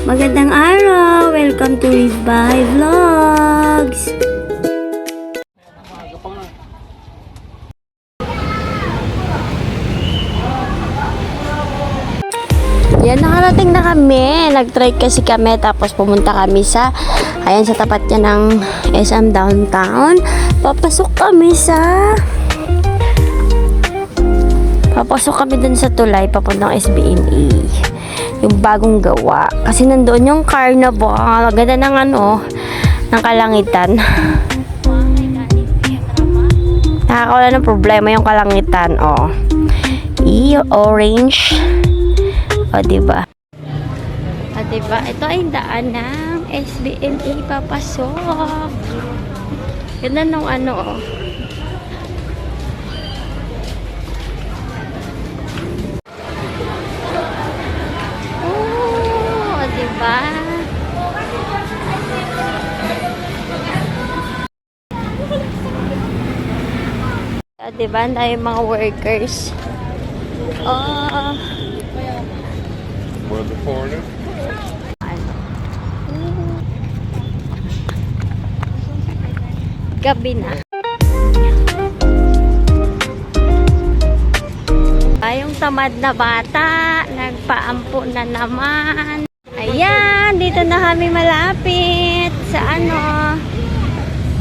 Magandang araw! Welcome to Live by Vlogs! Yan, nakarating na kami. Nag-try kasi kami, tapos pumunta kami sa, ayan, sa tapat niya ng SM Downtown. Papasok kami dun sa tulay, papuntang SBME. Yung bagong gawa. Kasi nandoon yung carnival. Ganda ng ng kalangitan. Nakakawala ng problema yung kalangitan. Orange. Diba? Diba? Ito ay daan ng SBME papasok. Ganda nung diba? Diba? Dahil mga workers. For the foreigner. Gabi na. Yung tamad na bata, nagpaampo na naman. Ayan, dito na kami malapit sa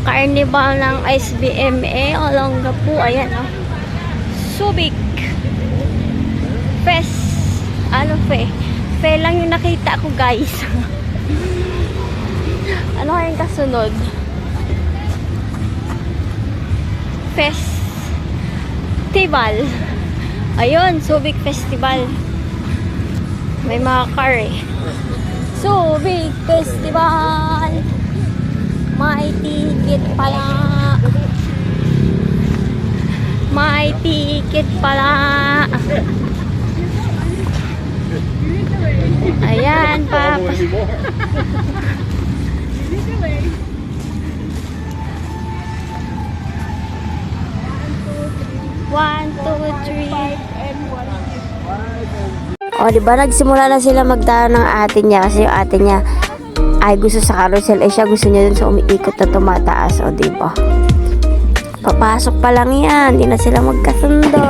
carnival ng SBME Olongapo. Ayan, Subic Fest. Fe lang yung nakita ko, guys. Ano kayang kasunod? Festival. Ayun, Subic Festival. May mga car Subic Festival. May ticket pala. May ticket pala. Ayan, Papa. 1, 2, 3. Diba nagsimula na sila magdaan ng ate niya kasi yung ate niya ay gusto sa carousel, siya gusto niya dun sa umiikot na tumataas. Diba? Papasok pa lang yan, hindi na sila magkasundo.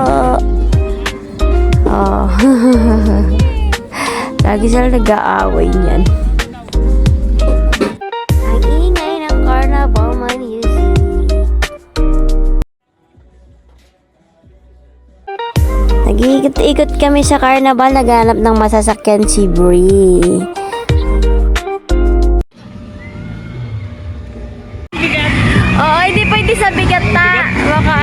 Lagi sila nag-aaway niyan. Ang ingay ng carnival music. Nag-iikot-ikot kami sa carnival, naghanap ng masasakyan si Brie. Hindi pwede sa bigat ta. Baka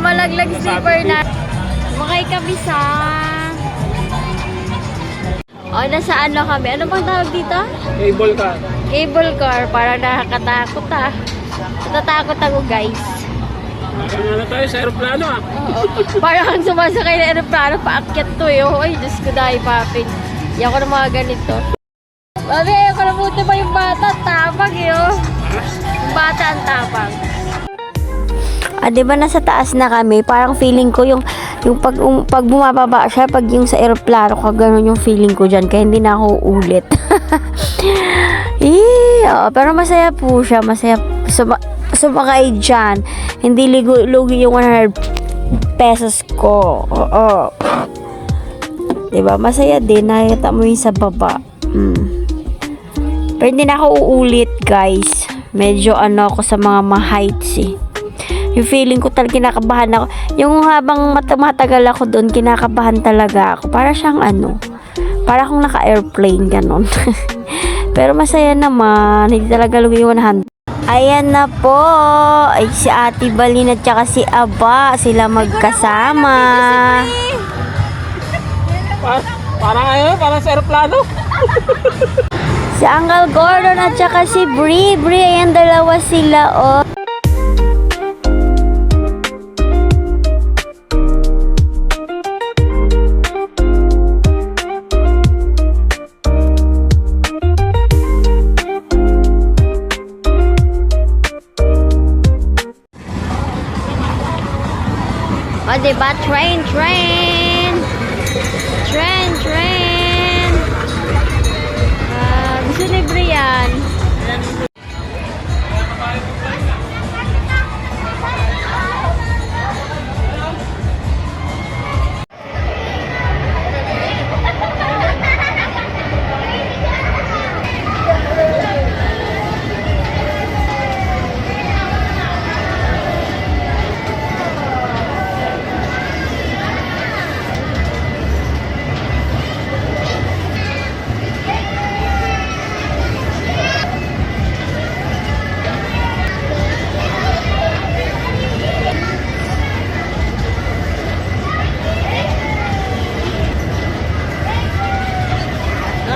malaglag slipper na. Makay kami sa nasa kami. Ano bang tawag dito? Cable car. Cable car. Parang nakakatakot Natatakot ako, guys. Ano tayo sa aeroplano Oo. Parang sumasakay na aeroplano, paakyat to Ay, Diyos ko dahil, papi. Hindi ako na mga ganito. Babi, ako na buti ba yung bata? Tapang Yung bata ang tapang. Diba nasa taas na kami, parang feeling ko yung pag bumababa siya, pag yung sa aeroplano ko, ganun yung feeling ko dyan, kaya hindi na ako ulit. Pero masaya po siya, masaya sumakay dyan, hindi lugi yung 100 pesos ko. Diba, masaya din, nakikita mo yung sa baba. Pero hindi na ako uulit, guys. Medyo ako sa mga ma-heights Yung feeling ko talaga kinakabahan ako. Yung habang matagal ako doon, kinakabahan talaga ako. Para siyang para akong naka-airplane, ganon. Pero masaya naman. Hindi talaga lugi 100. Ayan na po. Ay, si Ate Balin at saka si Aba. Sila magkasama. Parang parang sa aeroplano. Si Uncle Gordon at saka si Bri. Bri, ayan dalawa sila, oh. O, diba? Train. Gusto ni Brian.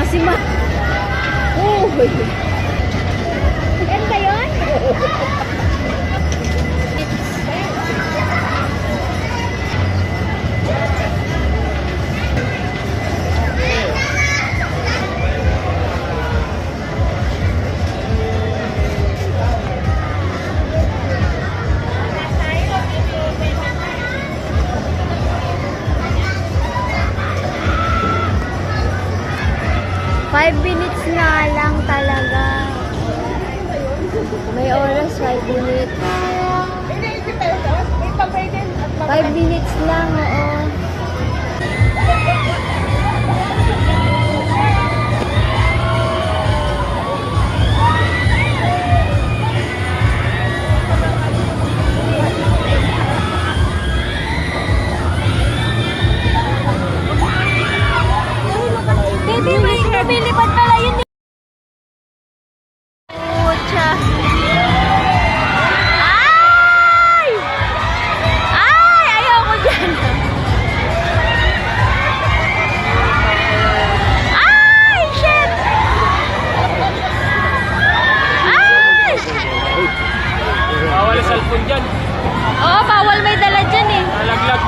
Si Ma. Oh. Ganda yun? Five minutes nga lang talaga. May oras, 5 minutes. 5 minutes lang, oo. Baby, may lumilipad pala yun. Pucha. Ay! Ay! Ayoko dyan. Ay! Shit! Ay! Bawal cellphone dyan. Oo, bawal may dala dyan eh. Nalaglag.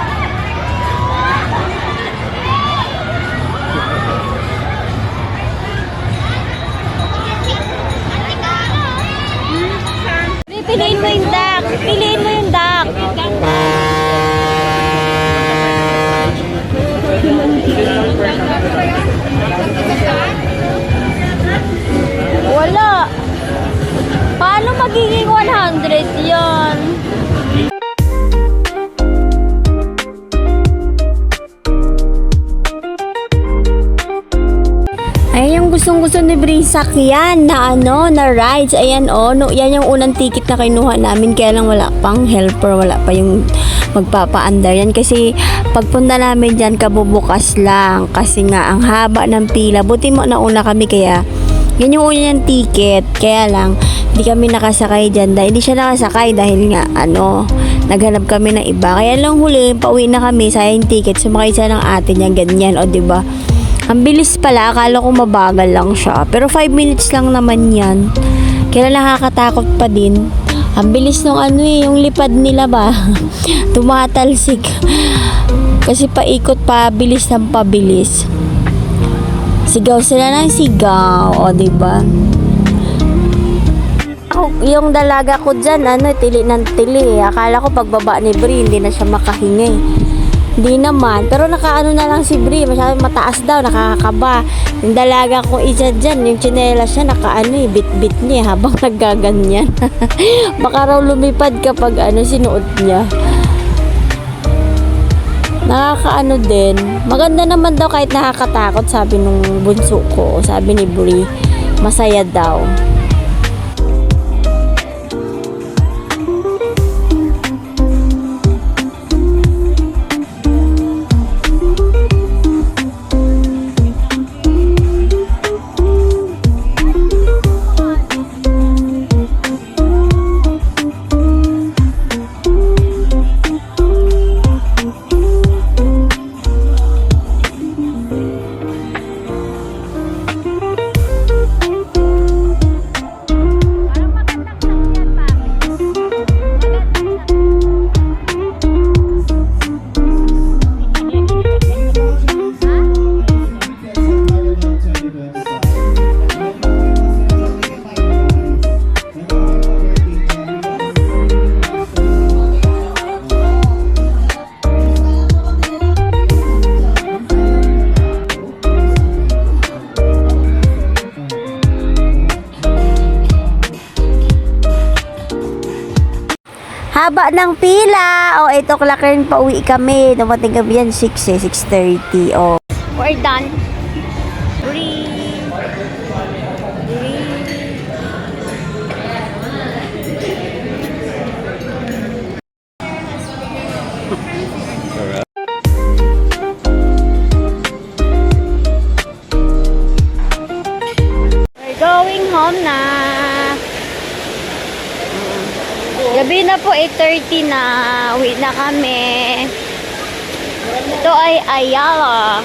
Piliin mo yung duck. Piliin mo yung duck. Wala. Paano magiging 100 yan? Ay, yung gustong-gusto ni Brisak yan na na rides. Ayan no, yan yung unang ticket na kinuha namin. Kaya lang wala pang helper, wala pa yung magpapaandar yan. Kasi pagpunta namin dyan, kabubukas lang. Kasi nga, ang haba ng pila. Buti mo nauna kami kaya yun yung unang ticket. Kaya lang, hindi kami nakasakay dyan. Hindi siya nakasakay dahil nga, naghanap kami ng iba. Kaya lang huli, pauwi na kami, sayang ticket. Sumakay siya ng ate niya, ganyan. O, diba? Ang bilis pala, akala ko mabagal lang siya. Pero 5 minutes lang naman yan. Kaya nakakatakot pa din. Ang bilis nung yung lipad nila ba? Tumatalsik. Kasi paikot pa, bilis ng pabilis. Sigaw sila ng sigaw. O, diba? Yung dalaga ko dyan, tili ng tili. Akala ko pagbaba ni Bri, hindi na siya makahingi. Hindi naman. Pero nakaano na lang si Bri. Masyadong mataas daw. Nakakakaba. Yung dalaga ko isa dyan. Yung tsinelas niya bit-bit niya habang naggaganyan. Baka raw lumipad kapag sinuot niya. Nakakaano din. Maganda naman daw kahit nakakatakot, sabi nung bunso ko. Sabi ni Bri. Masaya daw. habaan ng pila. O, 8 o'clock rin pauwi kami. Dumating kami yan 6:30. O. We're done. Green. We're going home na. Gabi na po, 8:30 na. Uwi na kami. Ito ay Ayala.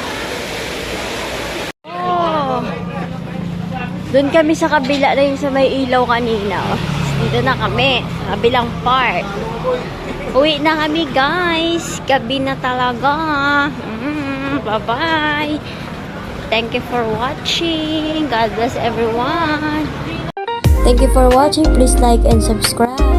Oh. Doon kami sa kabila na yung sa may ilaw kanina. Oh. Dito na kami. Sa kabilang part. Uwi na kami, guys. Gabi na talaga. Bye-bye. Thank you for watching. God bless everyone. Thank you for watching. Please like and subscribe.